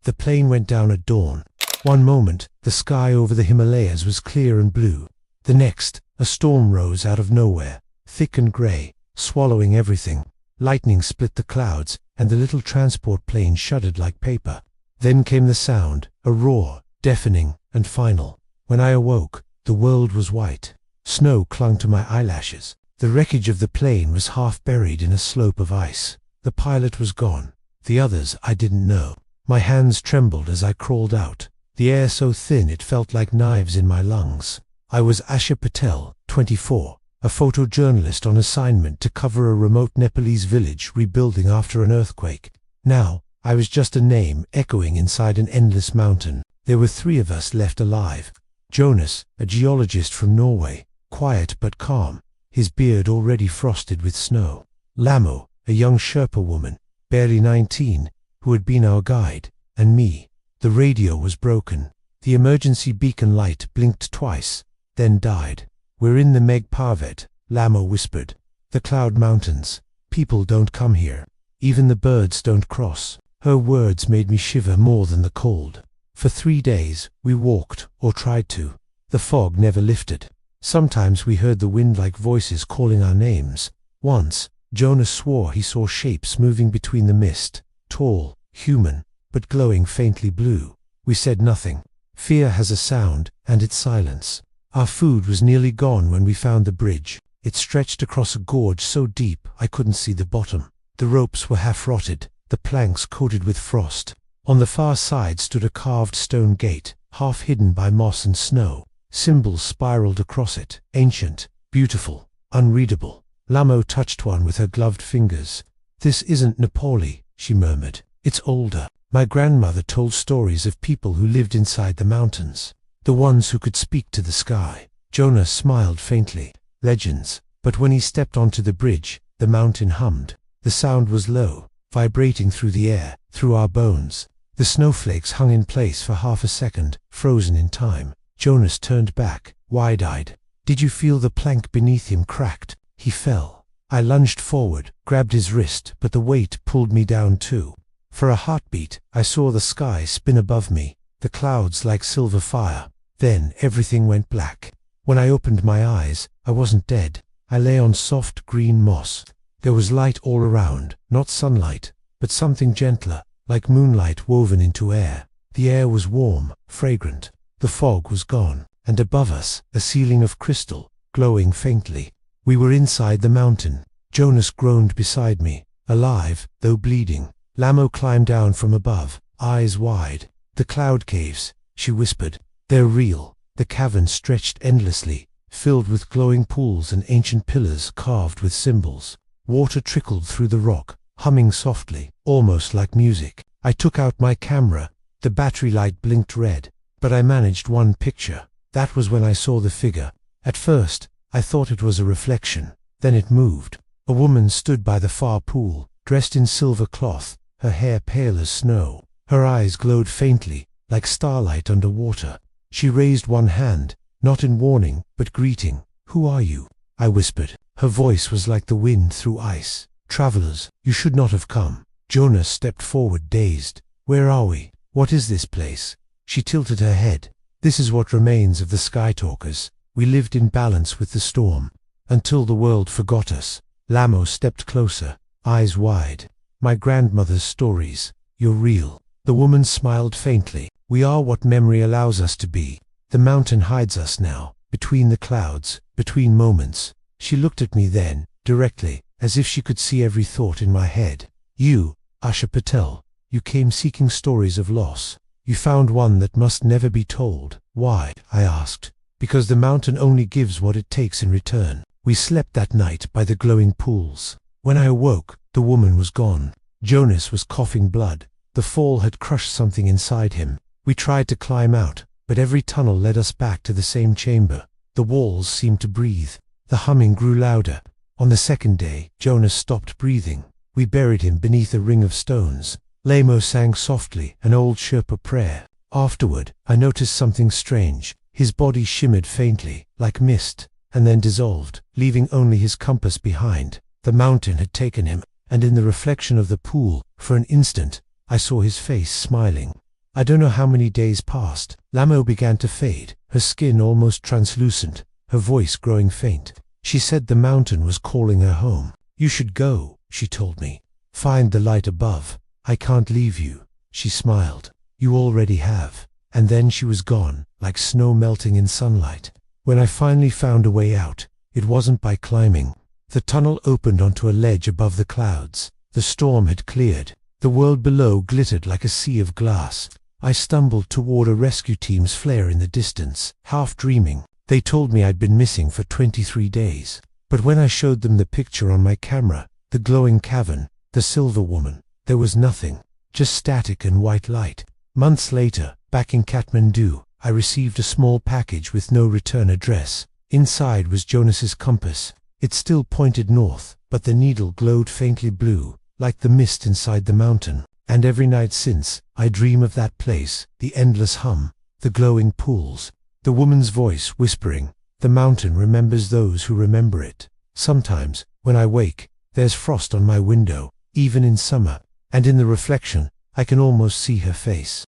The plane went down at dawn. One moment, the sky over the Himalayas was clear and blue. The next, a storm rose out of nowhere, thick and grey, swallowing everything. Lightning split the clouds, and the little transport plane shuddered like paper. Then came the sound, a roar, deafening and final. When I awoke, the world was white. Snow clung to my eyelashes. The wreckage of the plane was half buried in a slope of ice. The pilot was gone. The others I didn't know. My hands trembled as I crawled out, the air so thin it felt like knives in my lungs. I was Asha Patel, 24, a photojournalist on assignment to cover a remote Nepalese village rebuilding after an earthquake. Now, I was just a name echoing inside an endless mountain. There were 3 of us left alive. Jonas, a geologist from Norway, quiet but calm, his beard already frosted with snow. Lhamo, a young Sherpa woman, barely 19, who had been our guide, and me. The radio was broken. The emergency beacon light blinked twice, then died. "We're in the Meg Parvet," Lhamo whispered. "The Cloud Mountains. People don't come here. Even the birds don't cross." Her words made me shiver more than the cold. For 3 days, we walked, or tried to. The fog never lifted. Sometimes we heard the wind like voices calling our names. Once, Jonas swore he saw shapes moving between the mist, tall, human, but glowing faintly blue. We said nothing. Fear has a sound, and it's silence. Our food was nearly gone when we found the bridge. It stretched across a gorge so deep I couldn't see the bottom. The ropes were half rotted, the planks coated with frost. On the far side stood a carved stone gate, half hidden by moss and snow. Symbols spiraled across it, ancient, beautiful, unreadable. Lhamo touched one with her gloved fingers. "This isn't Nepali," she murmured. "It's older. My grandmother told stories of people who lived inside the mountains, the ones who could speak to the sky." Jonas smiled faintly. Legends. But when he stepped onto the bridge, the mountain hummed. The sound was low, vibrating through the air, through our bones. The snowflakes hung in place for half a second, frozen in time. Jonas turned back, wide-eyed. "Did you feel the plank beneath him cracked? He fell." I lunged forward, grabbed his wrist, but the weight pulled me down too. For a heartbeat, I saw the sky spin above me, the clouds like silver fire. Then everything went black. When I opened my eyes, I wasn't dead. I lay on soft green moss. There was light all around, not sunlight, but something gentler, like moonlight woven into air. The air was warm, fragrant. The fog was gone, and above us, a ceiling of crystal, glowing faintly. We were inside the mountain. Jonas groaned beside me, alive, though bleeding. Lhamo climbed down from above, eyes wide. "The cloud caves," she whispered. "They're real." The cavern stretched endlessly, filled with glowing pools and ancient pillars carved with symbols. Water trickled through the rock, humming softly, almost like music. I took out my camera. The battery light blinked red, but I managed one picture. That was when I saw the figure. At first, I thought it was a reflection. Then it moved. A woman stood by the far pool, dressed in silver cloth, her hair pale as snow. Her eyes glowed faintly, like starlight under water. She raised one hand, not in warning, but greeting. "Who are you?" I whispered. Her voice was like the wind through ice. "Travelers, you should not have come." Jonas stepped forward, dazed. "Where are we? What is this place?" She tilted her head. "This is what remains of the Skytalkers. We lived in balance with the storm, until the world forgot us." Lhamo stepped closer, eyes wide. "My grandmother's stories. You're real." The woman smiled faintly. "We are what memory allows us to be. The mountain hides us now, between the clouds, between moments." She looked at me then, directly, as if she could see every thought in my head. "You, Asha Patel, you came seeking stories of loss. You found one that must never be told." "Why?" I asked. "Because the mountain only gives what it takes in return." We slept that night by the glowing pools. When I awoke, the woman was gone. Jonas was coughing blood. The fall had crushed something inside him. We tried to climb out, but every tunnel led us back to the same chamber. The walls seemed to breathe. The humming grew louder. On the second day, Jonas stopped breathing. We buried him beneath a ring of stones. Lhamo sang softly, an old Sherpa prayer. Afterward, I noticed something strange. His body shimmered faintly, like mist, and then dissolved, leaving only his compass behind. The mountain had taken him, and in the reflection of the pool, for an instant, I saw his face smiling. I don't know how many days passed. Lhamo began to fade, her skin almost translucent, her voice growing faint. She said the mountain was calling her home. You should go, she told me. Find the light above. I can't leave you. She smiled. You already have. And then she was gone, like snow melting in sunlight. When I finally found a way out, it wasn't by climbing. The tunnel opened onto a ledge above the clouds. The storm had cleared. The world below glittered like a sea of glass. I stumbled toward a rescue team's flare in the distance, half dreaming. They told me I'd been missing for 23 days. But when I showed them the picture on my camera, the glowing cavern, the silver woman, there was nothing, just static and white light. Months later, back in Kathmandu, I received a small package with no return address. Inside was Jonas's compass. It still pointed north, but the needle glowed faintly blue, like the mist inside the mountain. And every night since, I dream of that place, the endless hum, the glowing pools, the woman's voice whispering, the mountain remembers those who remember it. Sometimes, when I wake, there's frost on my window, even in summer, and in the reflection, I can almost see her face.